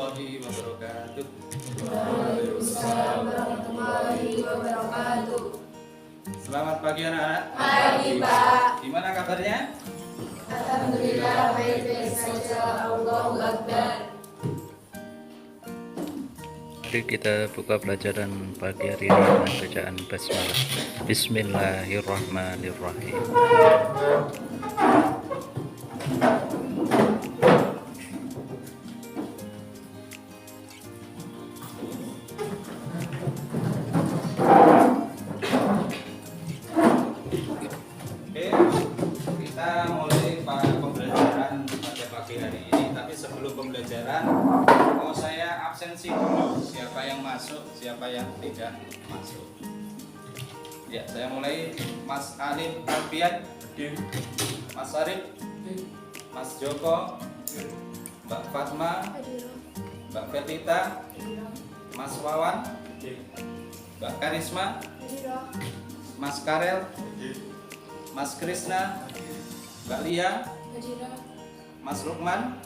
warahmatullahi wabarakatuh. Waalaikumsalam warahmatullahi wabarakatuh. Selamat pagi anak-anak. Pagi, Pak. Gimana kabarnya? Alhamdulillah baik-baik saja. Allahu Akbar. Mari kita buka pelajaran pagi hari ini dengan bacaan basmalah. Bismillahirrahmanirrahim. Oke, kita mulai pembelajaran pada pagi hari ini. Tapi sebelum pembelajaran, mau saya absensi dulu. Siapa yang masuk, siapa yang tidak masuk. Ya, saya mulai. Mas Alif Alfian, Mas Arif, Mas Joko, Mbak Fatma, Mbak Felita, Mas Wawan, Mbak Karisma, Mas Karel, Mas Krisna, Mbak Lia, Mas Lukman,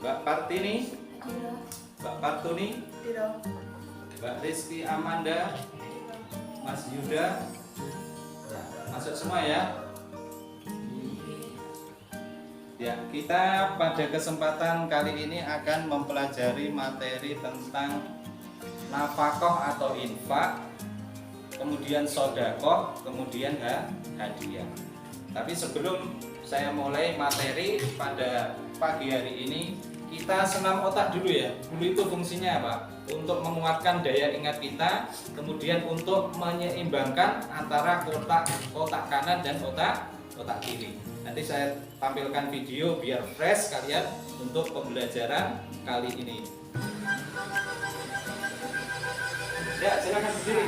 Mbak Partini, Mbak Partuni, Mbak Rizky Amanda, Mas Yuda. Nah, masuk semua ya. Ya, kita pada kesempatan kali ini akan mempelajari materi tentang nafkah atau infak, kemudian sodakoh, kemudian hadiah. Tapi sebelum saya mulai materi pada pagi hari ini, kita senam otak dulu ya. Dulu itu fungsinya apa? Untuk menguatkan daya ingat kita, kemudian untuk menyeimbangkan antara kotak kanan dan kotak kiri. Nanti saya tampilkan video biar fresh kalian untuk pembelajaran kali ini. Ya, silakan berdiri.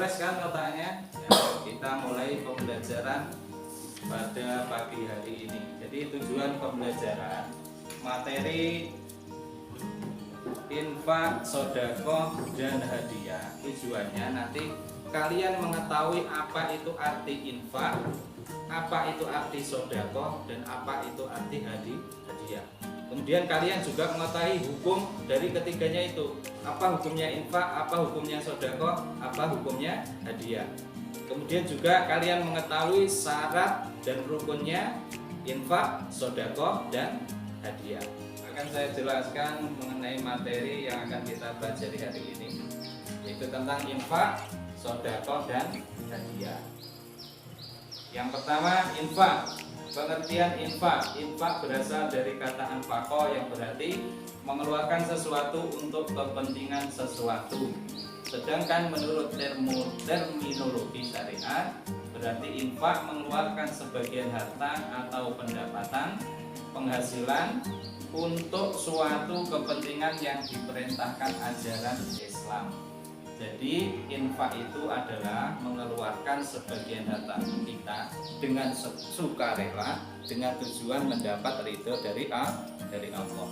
Fresh kan otaknya? Ya, kita mulai pembelajaran pada pagi hari ini. Jadi tujuan pembelajaran materi infak, sodakoh, dan hadiah. Tujuannya nanti kalian mengetahui apa itu arti infak, apa itu arti sodakoh, dan apa itu arti hadiah. Kemudian kalian juga mengetahui hukum dari ketiganya itu. Apa hukumnya infak, apa hukumnya sodakoh, apa hukumnya hadiah. Kemudian juga kalian mengetahui syarat dan rukunnya infak, sodakoh, dan hadiah. Akan saya jelaskan mengenai materi yang akan kita pelajari hari ini, yaitu tentang infak, sodakoh, dan hadiah. Yang pertama, infak. Pengertian infak. Infak berasal dari kata anfaqo yang berarti mengeluarkan sesuatu untuk kepentingan sesuatu. Sedangkan menurut terminologi syariat, berarti infak mengeluarkan sebagian harta atau pendapatan, penghasilan untuk suatu kepentingan yang diperintahkan ajaran Islam. Jadi infak itu adalah mengeluarkan sebagian harta kita dengan sukarela dengan tujuan mendapat ridho dari Allah.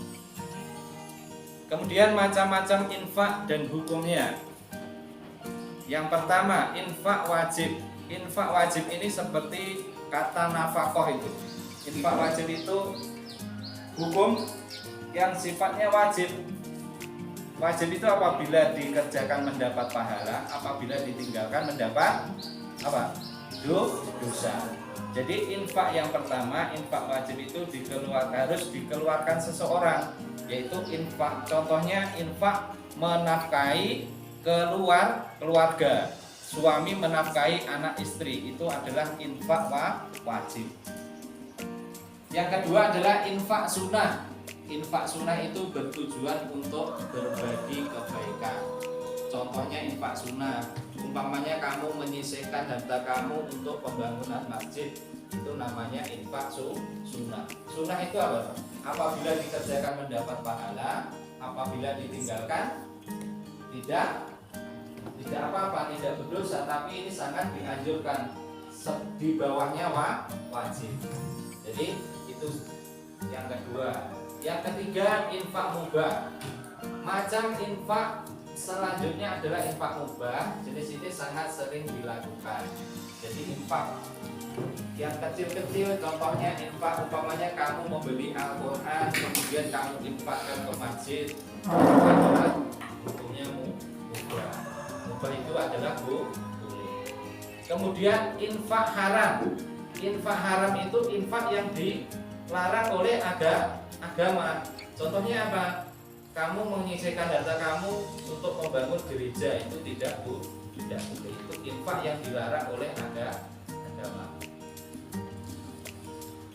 Kemudian macam-macam infak dan hukumnya. Yang pertama, infak wajib. Infak wajib ini seperti kata nafkah itu. Infak wajib itu hukum yang sifatnya wajib. Wajib itu apabila dikerjakan mendapat pahala, apabila ditinggalkan mendapat apa? Dosa. Jadi infak yang pertama, infak wajib itu harus dikeluarkan seseorang, yaitu infak. Contohnya infak menafkahi keluarga, suami menafkahi anak istri, itu adalah infak wajib. Yang kedua adalah infak sunnah. Infak sunnah itu bertujuan untuk berbagi kebaikan. Contohnya infak sunnah, umpamanya kamu menyisihkan harta kamu untuk pembangunan masjid, itu namanya infak sunnah. Sunnah itu apa? Apabila dikerjakan mendapat pahala, apabila ditinggalkan tidak apa-apa, tidak berdosa, tapi ini sangat dianjurkan, di bawahnya wajib. Jadi itu yang kedua. Yang ketiga, infak mubah. Macam infak selanjutnya adalah infak mubah. Jenis ini sangat sering dilakukan. Jadi infak yang kecil-kecil, contohnya infak umpamanya kamu membeli Al-Quran, kemudian kamu infakkan ke masjid, adalah hukumnya mubah. Mubah itu adalah boleh. Kemudian infak haram. Infak haram itu infak yang dilarang oleh agama. Contohnya apa? Kamu menyisihkan harta kamu untuk membangun gereja, itu tidak boleh. Itu infak yang dilarang oleh agama.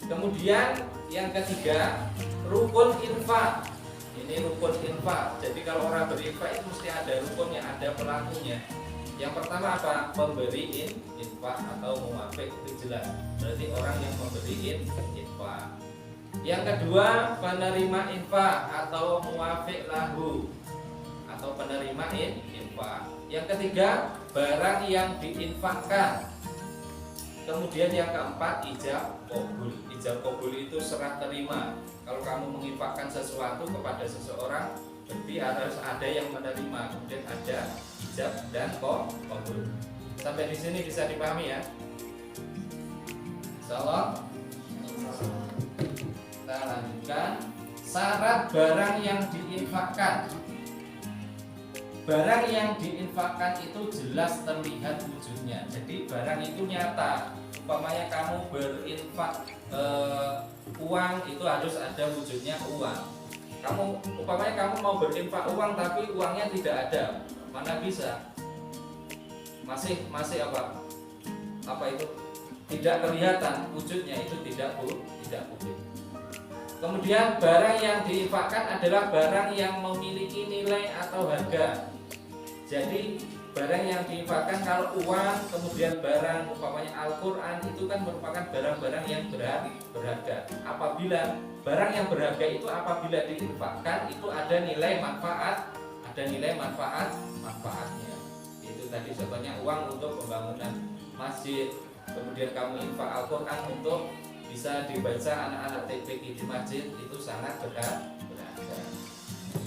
Kemudian yang ketiga, rukun infak. Ini rukun infak. Jadi kalau orang berinfak itu mesti ada rukunnya, ada pelakunya. Yang pertama apa? Pemberi infak atau muwafiq, itu jelas. Berarti orang yang memberi infak. Yang kedua, penerima infak atau muwafiq lahu, atau penerima infak. Yang ketiga, barang yang diinfakkan. Kemudian yang keempat, ijab qabul. Ijab qabul itu serah terima. Kalau kamu menginfakkan sesuatu kepada seseorang, berarti harus ada yang menerima, kemudian ada ijab dan qabul. Sampai di sini bisa dipahami ya? Insyaallah. Kita lanjutkan. Syarat barang yang diinfakkan. Barang yang diinfakkan itu jelas terlihat wujudnya. Jadi barang itu nyata. Umpamanya kamu berinfak uang, itu harus ada wujudnya uang. Umpamanya kamu mau berinfak uang tapi uangnya tidak ada, mana bisa? Masih apa itu? Tidak kelihatan wujudnya, itu tidak boleh. Kemudian barang yang diinfakkan adalah barang yang memiliki nilai atau harga. Jadi barang yang diinfakkan, kalau uang, kemudian barang umpamanya Al-Quran, itu kan merupakan barang-barang yang berharga. Apabila barang yang berharga itu apabila diinfakkan, itu ada nilai manfaatnya. Itu tadi contohnya uang untuk pembangunan masjid, kemudian kamu infak Al-Quran untuk bisa dibaca anak-anak TPQ di masjid, itu sangat berharga.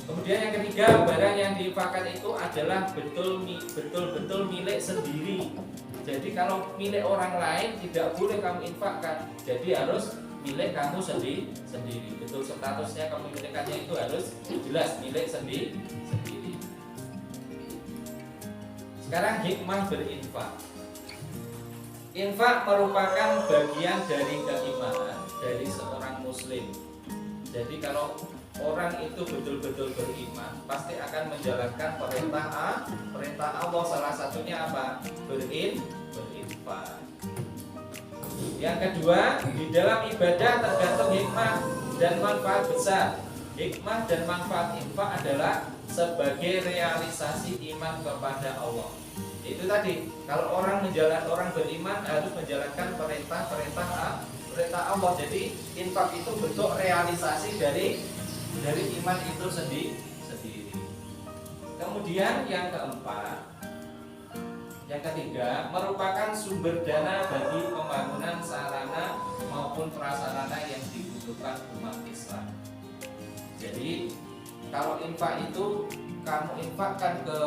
Kemudian yang ketiga, barang yang diinfakkan itu adalah betul-betul milik sendiri. Jadi kalau milik orang lain tidak boleh kamu infakkan. Jadi harus milik kamu sendiri. Betul, statusnya kepemilikannya itu harus jelas milik sendiri. Sekarang hikmah berinfak. Infak merupakan bagian dari keimanan dari seorang muslim. Jadi kalau orang itu betul-betul beriman, pasti akan menjalankan perintah Allah. Salah satunya apa? Berinfak. Yang kedua, di dalam ibadah tergantung hikmah dan manfaat besar. Hikmah dan manfaat infak adalah sebagai realisasi iman kepada Allah. Itu tadi, kalau orang beriman harus menjalankan perintah Allah. Jadi infak itu bentuk realisasi dari iman itu sendiri. Kemudian yang ketiga, merupakan sumber dana bagi pembangunan sarana maupun prasarana yang dibutuhkan umat Islam. Jadi kalau infak itu kamu infakkan ke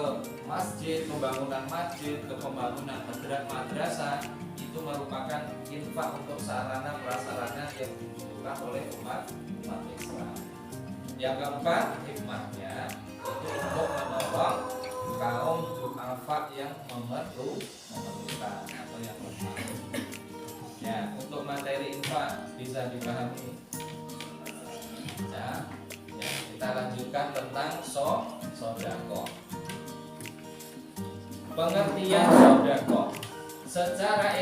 masjid, pembangunan masjid, ke pembangunan madrasah, itu merupakan infak untuk sarana prasarana yang dibutuhkan oleh umat Islam. Yang keempat, hikmahnya itu untuk menolong kaum du'afa yang memerlukan atau yang lemah. Ya, untuk materi infak bisa dipahami. Ya, kita lanjutkan tentang sodako. Pengertian sodako. Secara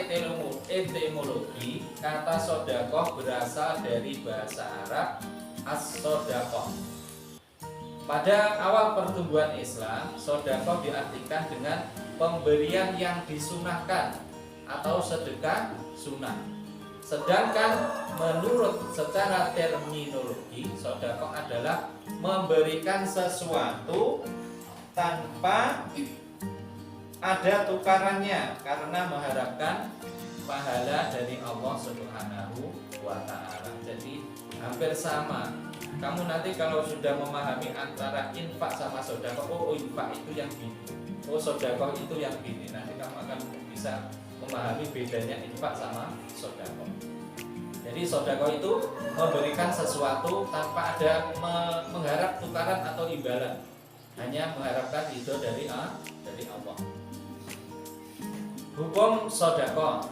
etimologi, kata sodako berasal dari bahasa Arab as-sodako. Pada awal pertumbuhan Islam, sodako diartikan dengan pemberian yang disunahkan atau sedekah sunnah. Sedangkan menurut secara terminologi, sodako adalah memberikan sesuatu tanpa ada tukarannya karena mengharapkan pahala dari Allah Subhanahu wa Ta'ala. Jadi hampir sama. Kamu nanti kalau sudah memahami antara infak sama sodako, oh infak itu yang gini, oh sodako itu yang gini, nanti kamu akan bisa memahami bedanya infak sama sodako. Jadi sodako itu memberikan sesuatu tanpa ada mengharap tukaran atau imbalan, hanya mengharapkan ridho dari Allah. Hukum sodako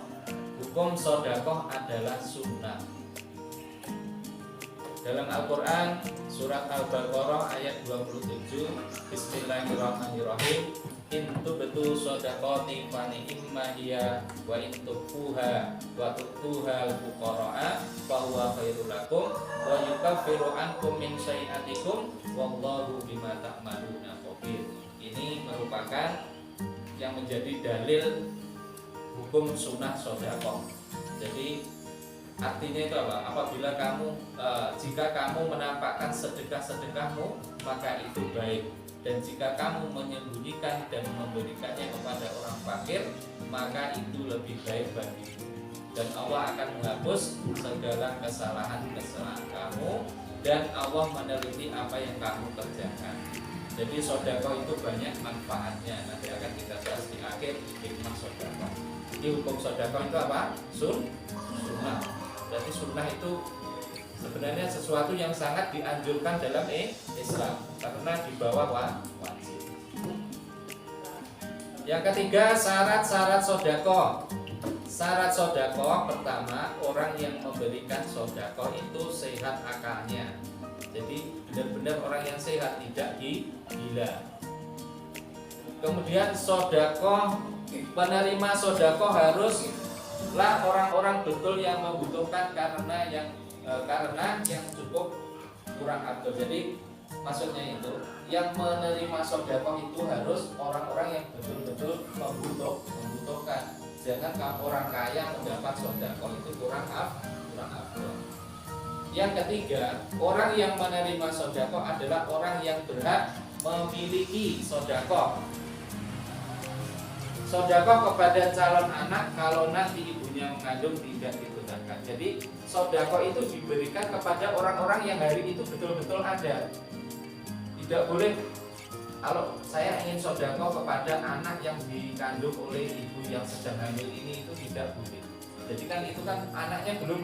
adalah sunnah. Dalam Al-Quran surat Al-Baqarah ayat 27, Bismillahirrahmanirrahim, intu betul sodakoti fani immahiya wa intu puha wa tutuha al-fuqara'a fahuwa khairul lakum wa yukaffiru ankum min syai'atikum wallahu bima ta'maluna khabir. Ini merupakan yang menjadi dalil hukum sunnah sodako. Jadi artinya itu apa? Apabila jika kamu menampakkan sedekah-sedekahmu, maka itu baik. Dan jika kamu menyembunyikan dan memberikannya kepada orang fakir, maka itu lebih baik bagimu. Dan Allah akan menghapus segala kesalahan-kesalahan kamu, dan Allah meneliti apa yang kamu kerjakan. Jadi sodako itu banyak manfaatnya. Nanti akan kita bahas di akhir hikmah sodako. Jadi hukum sodako itu apa? Sunnah. Jadi sunnah itu sebenarnya sesuatu yang sangat dianjurkan dalam Islam karena di bawah wajib. Yang ketiga, syarat-syarat sodako. Syarat sodako pertama, orang yang memberikan sodako itu sehat akalnya. Jadi benar-benar orang yang sehat, tidak gila. Kemudian sodako, penerima sodako haruslah orang-orang betul yang membutuhkan karena yang cukup kurang abdul. Jadi maksudnya itu yang menerima sodako itu harus orang-orang yang betul-betul membutuhkan. Jangan kamu orang kaya mendapat sodako itu kurang abdul. Yang ketiga, orang yang menerima sodako adalah orang yang berhak memiliki sodako. Sodako kepada calon anak kalau nanti ibunya mengandung tidak ditunaikan. Jadi sodako itu diberikan kepada orang-orang yang hari itu betul-betul ada. Tidak boleh kalau saya ingin sodako kepada anak yang dikandung oleh ibu yang sedang hamil ini, itu tidak boleh. Jadi kan itu kan anaknya belum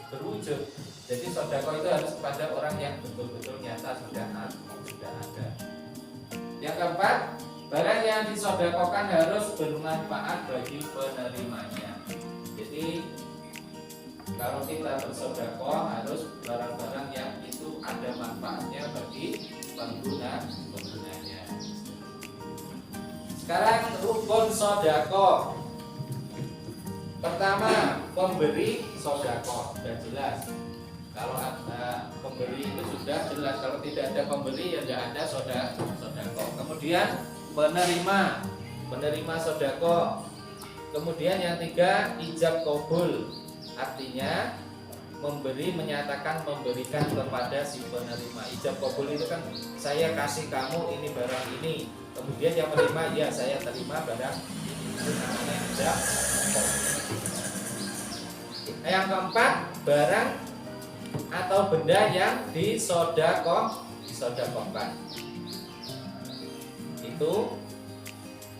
berwujud. Jadi sodako itu harus kepada orang yang betul-betul nyata sudah ada. Yang keempat, barang yang disodakokan harus bermanfaat bagi penerimanya. Jadi kalau kita bersodako harus barang-barang yang itu ada manfaatnya bagi penggunanya. Sekarang rukun sodako. Pertama, pemberi sodako sudah jelas. Kalau ada pemberi itu sudah jelas. Kalau tidak ada pemberi ya tidak ada sodako. Kemudian penerima sodako. Kemudian yang tiga, ijab qabul. Artinya menyatakan memberikan kepada si penerima. Ijab qabul itu kan saya kasih kamu ini barang ini. Kemudian yang menerima, ya saya terima barang ini. Itu namanya ijab qabul. Yang keempat, barang atau benda yang disodakokan. Itu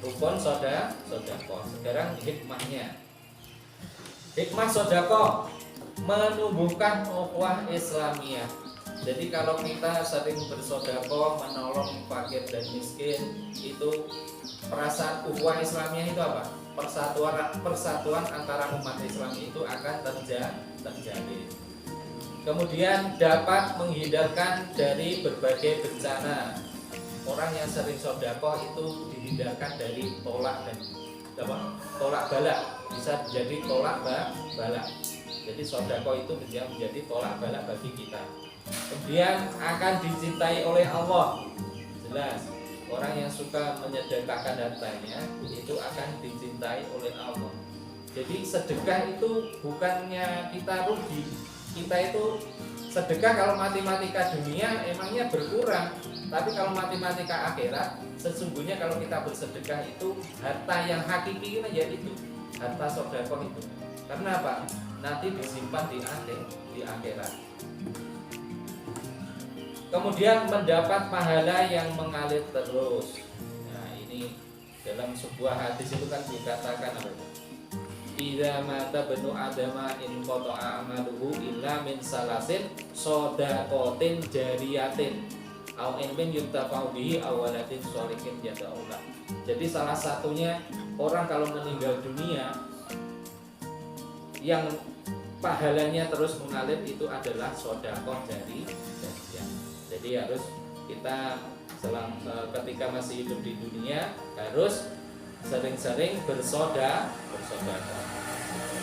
rukun sodako. Sekarang hikmahnya. Hikmah sodako menumbuhkan ukhuwah Islamiyah. Jadi kalau kita sering bersodako, menolong fakir dan miskin, itu perasaan ukhuwah Islamiyah itu apa? persatuan antara umat Islam itu akan terjalin. Kemudian dapat menghindarkan dari berbagai bencana. Orang yang sering sedekah itu dihindarkan dari tolak balak, bisa menjadi tolak balak. Jadi sedekah itu menjadi tolak balak bagi kita. Kemudian akan dicintai oleh Allah. Jelas, orang yang suka menyedekahkan hartanya itu akan dicintai oleh Allah. Jadi sedekah itu bukannya kita rugi. Kita itu sedekah kalau matematika dunia emangnya berkurang, tapi kalau matematika akhirat sesungguhnya kalau kita bersedekah itu harta yang hakiki yaitu harta sedekah itu. Karena apa? Nanti disimpan di akhirat. Kemudian mendapat pahala yang mengalir terus. Nah, ini dalam sebuah hadis itu kan dikatakan apa? Idza mata benu adama in qata'a amaluhu illa min salasin shadaqatin jariyatin aw ilmin yuntafa'u bihi aw waladin sholihin yad'ulah. Jadi salah satunya orang kalau meninggal dunia yang pahalanya terus mengalir itu adalah sedekah jariyah. Jadi harus kita ketika masih hidup di dunia harus sering-sering bersedekah.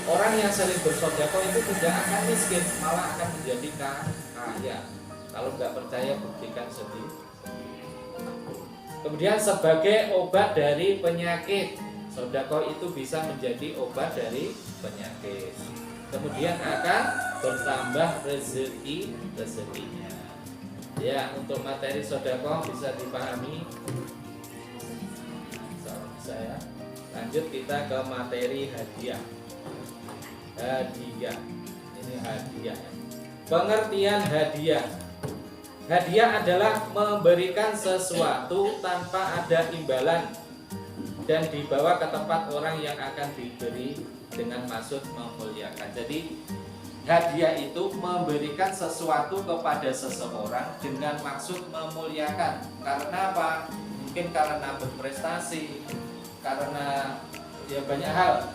Orang yang sering bersedekah itu tidak akan miskin, malah akan menjadi kaya. Kalau nggak percaya buktikan sendiri. Kemudian sebagai obat dari penyakit, sedekah itu bisa menjadi obat dari penyakit. Kemudian akan bertambah rezekinya. Ya, untuk materi sedekah bisa dipahami. Saya lanjut kita ke materi hadiah. Ini hadiah. Pengertian hadiah. Hadiah adalah memberikan sesuatu tanpa ada imbalan dan dibawa ke tempat orang yang akan diberi dengan maksud memuliakan. Jadi hadiah itu memberikan sesuatu kepada seseorang dengan maksud memuliakan. Karena apa? Mungkin karena berprestasi, karena ya banyak hal.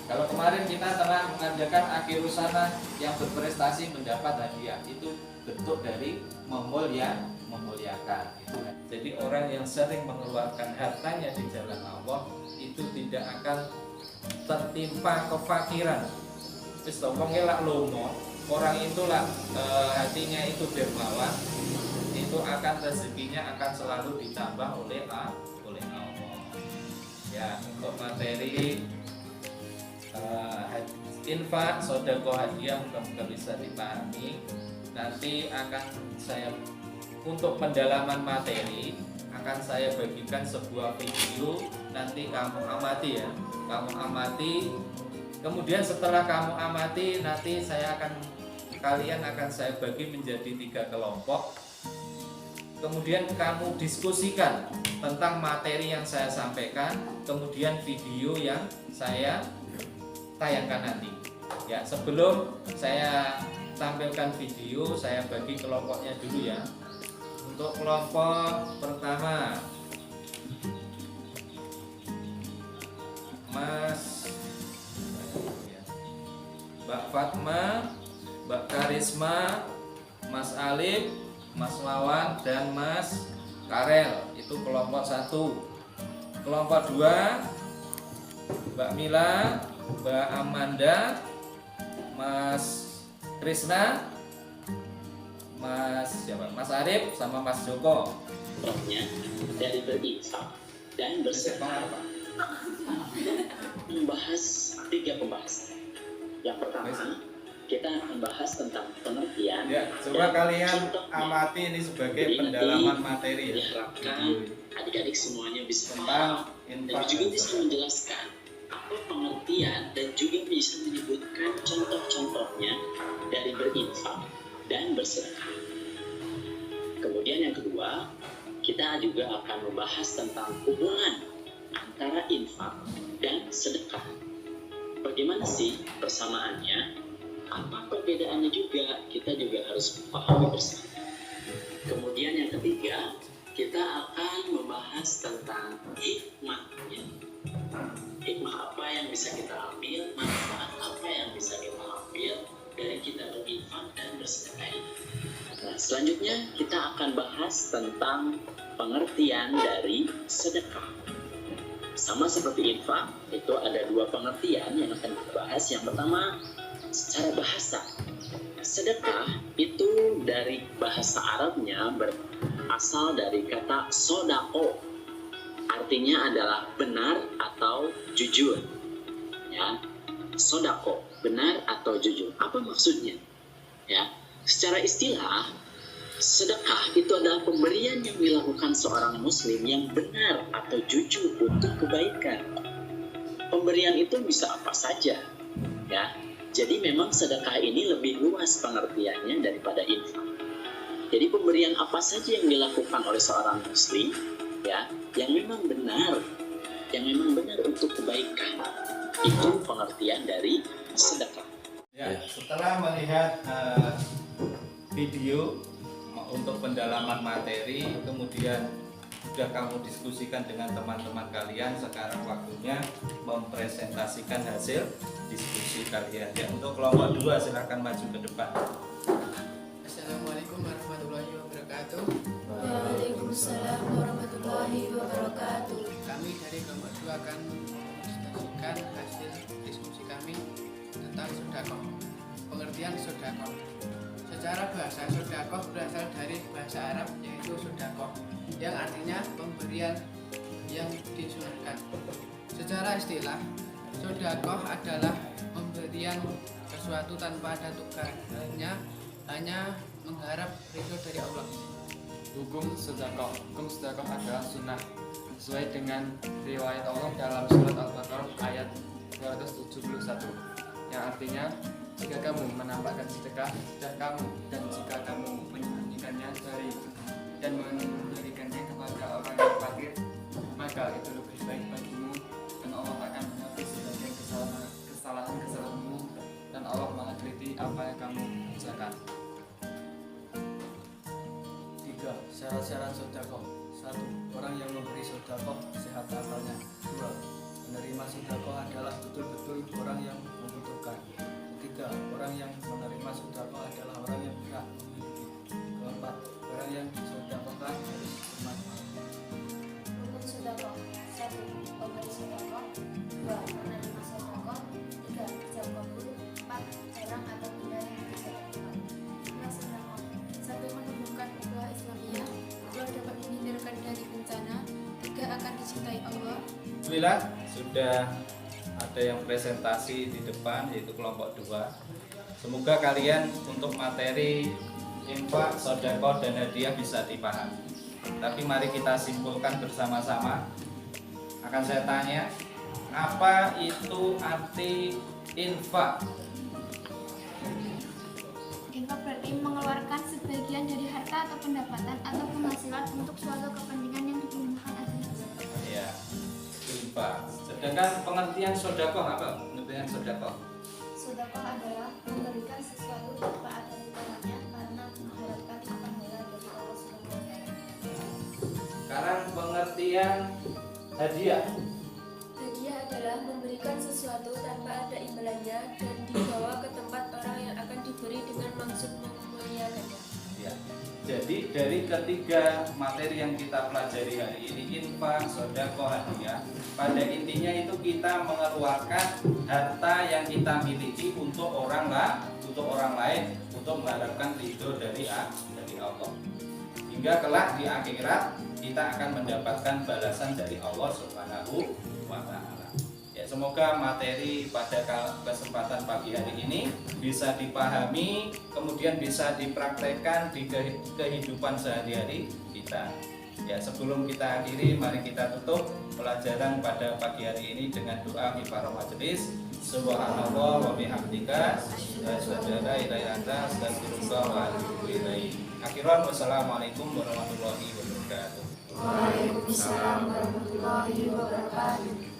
Kalau kemarin kita telah mengadakan akhir usana yang berprestasi mendapat hadiah, itu bentuk dari memuliakan. Jadi orang yang sering mengeluarkan hartanya di jalan Allah itu tidak akan tertimpa kefakiran. Wis tongkong elak lomo, orang itulah hatinya itu dermawan, itu akan rezekinya akan selalu ditambah oleh Allah. Ya, untuk materi infak, sedekah, hadiah mudah-mudahan bisa dipahami. Nanti akan saya untuk pendalaman materi akan saya bagikan sebuah video, nanti kamu amati ya, kamu amati. Kemudian setelah kamu amati, nanti kalian akan saya bagi menjadi 3 kelompok. Kemudian kamu diskusikan tentang materi yang saya sampaikan, kemudian video yang saya tayangkan nanti. Ya, sebelum saya tampilkan video, saya bagi kelompoknya dulu ya. Untuk kelompok pertama, Mbak Fatma, Mbak Karisma, Mas Alif, Mas Lawan, dan Mas Karel. Itu kelompok 1. Kelompok 2, Mbak Mila, Mbak Amanda, Mas Krisna, Mas Arif, sama Mas Joko. Dari berinfak dan bersedekah membahas 3 pembahasan. Yang pertama, kita membahas tentang pengertian. Ya, coba kalian amati ini sebagai pendalaman materi ya. Diharapkan adik-adik semuanya bisa tentang paham dan juga bisa menjelaskan apa pengertian dan juga bisa menyebutkan contoh-contohnya dari berinfak dan bersedekah. Kemudian yang kedua, kita juga akan membahas tentang hubungan antara infak dan sedekah. Bagaimana sih persamaannya? Apa perbedaannya juga? Kita juga harus pahami bersama. Kemudian yang ketiga, kita akan membahas tentang hikmahnya. hikmah apa yang bisa kita ambil, manfaat apa yang bisa kita ambil dari kita berinfak dan bersedekah ini. Nah, selanjutnya kita akan bahas tentang pengertian dari sedekah. Sama seperti infak, itu ada dua pengertian yang akan kita bahas. Yang pertama, secara bahasa. Sedekah itu dari bahasa Arabnya berasal dari kata sodako. Artinya adalah benar atau jujur. Ya, sodako, benar atau jujur. Apa maksudnya? Ya, secara istilah, sedekah itu adalah pemberian yang dilakukan seorang muslim yang benar atau jujur untuk kebaikan. Pemberian itu bisa apa saja, ya. Jadi memang sedekah ini lebih luas pengertiannya daripada infak. Jadi pemberian apa saja yang dilakukan oleh seorang muslim, ya, yang memang benar untuk kebaikan. Itu pengertian dari sedekah. Ya, setelah melihat video untuk pendalaman materi, kemudian sudah kamu diskusikan dengan teman-teman kalian, sekarang waktunya mempresentasikan hasil diskusi kalian. Ya, untuk kelompok 2 silakan maju ke depan. Assalamualaikum warahmatullahi wabarakatuh. Waalaikumsalam warahmatullahi wabarakatuh. Kami dari kelompok 2 akan mempresentasikan hasil diskusi kami tentang sedekah. Pengertian sedekah. Secara bahasa, sedekah berasal dari bahasa Arab yaitu sedekah, yang artinya pemberian yang disunahkan. Secara istilah, sedekah adalah pemberian sesuatu tanpa ada tukarnya, hanya mengharap ridho dari Allah. Hukum sedekah adalah sunnah sesuai dengan riwayat Allah dalam surat Al-Baqarah ayat 271 yang artinya, jika kamu menampakkan sedekah kamu, dan jika kamu menyembunyikannya dan memberikannya kepada orang yang fakir, maka itu lebih baik bagimu, dan Allah akan menghapus sebagian kesalahan-kesalahanmu, dan Allah maha teliti apa yang kamu kerjakan. 3. Syarat-syarat sedekah. 1. Orang yang memberi sedekah sehat akalnya. 2. Menerima sedekah adalah betul-betul orang yang membutuhkan. 3. Orang yang menerima sedekah adalah orang yang berhak memiliki. 4. Orang yang disedekahkan harus bermanfaat. Rukun sedekah. 1. Pemberi sedekah. 2. Menerima sedekah. 3. Ijab kabul. 4. Orang atau benda yang disedekahkan. 5. Sedekah. 1. Menumbuhkan ukhuwah Islamiyah. 2. Dapat menghindarkan dari bencana. 3. Akan dicintai Allah. Alhamdulillah sudah ada yang presentasi di depan, yaitu kelompok 2. Semoga kalian untuk materi infak, sedekah dan hadiah bisa dipahami. Tapi mari kita simpulkan bersama-sama. Akan saya tanya, apa itu arti infak? Infak berarti mengeluarkan sebagian dari harta atau pendapatan atau penghasilan untuk suatu kepentingan yang digunakan atas. Ya, infak. Sedangkan pengertian sedekah apa? Pengertian sedekah. Sedekah adalah memberikan sesuatu tanpa ada imbalannya karena mengharapkan pahala dari Allah Subhanahu wa taala. Sekarang pengertian hadiah. Hadiah adalah memberikan sesuatu tanpa ada imbalannya dan dibawa ke tempat orang yang akan diberi dengan maksud memuliakannya. Ya. Jadi dari ketiga materi yang kita pelajari hari ini, infak, sedekah, hadiah, pada intinya itu kita mengeluarkan harta yang kita miliki untuk orang lain, untuk mengharapkan ridho dari Allah. Hingga kelak di akhirat kita akan mendapatkan balasan dari Allah Subhanahu wa taala. Ya, semoga materi pada kesempatan pagi hari ini bisa dipahami, kemudian bisa dipraktekkan di kehidupan sehari-hari kita. Ya, sebelum kita akhiri, mari kita tutup pelajaran pada pagi hari ini dengan doa kifarah majelis. Subhanallah wa bihamdika, asyhadu an la ilaha illa anta, astaghfiruka wa atubu ilaik. Akhiran, wassalamualaikum warahmatullahi wabarakatuh. Waalaikumsalam warahmatullahi wabarakatuh.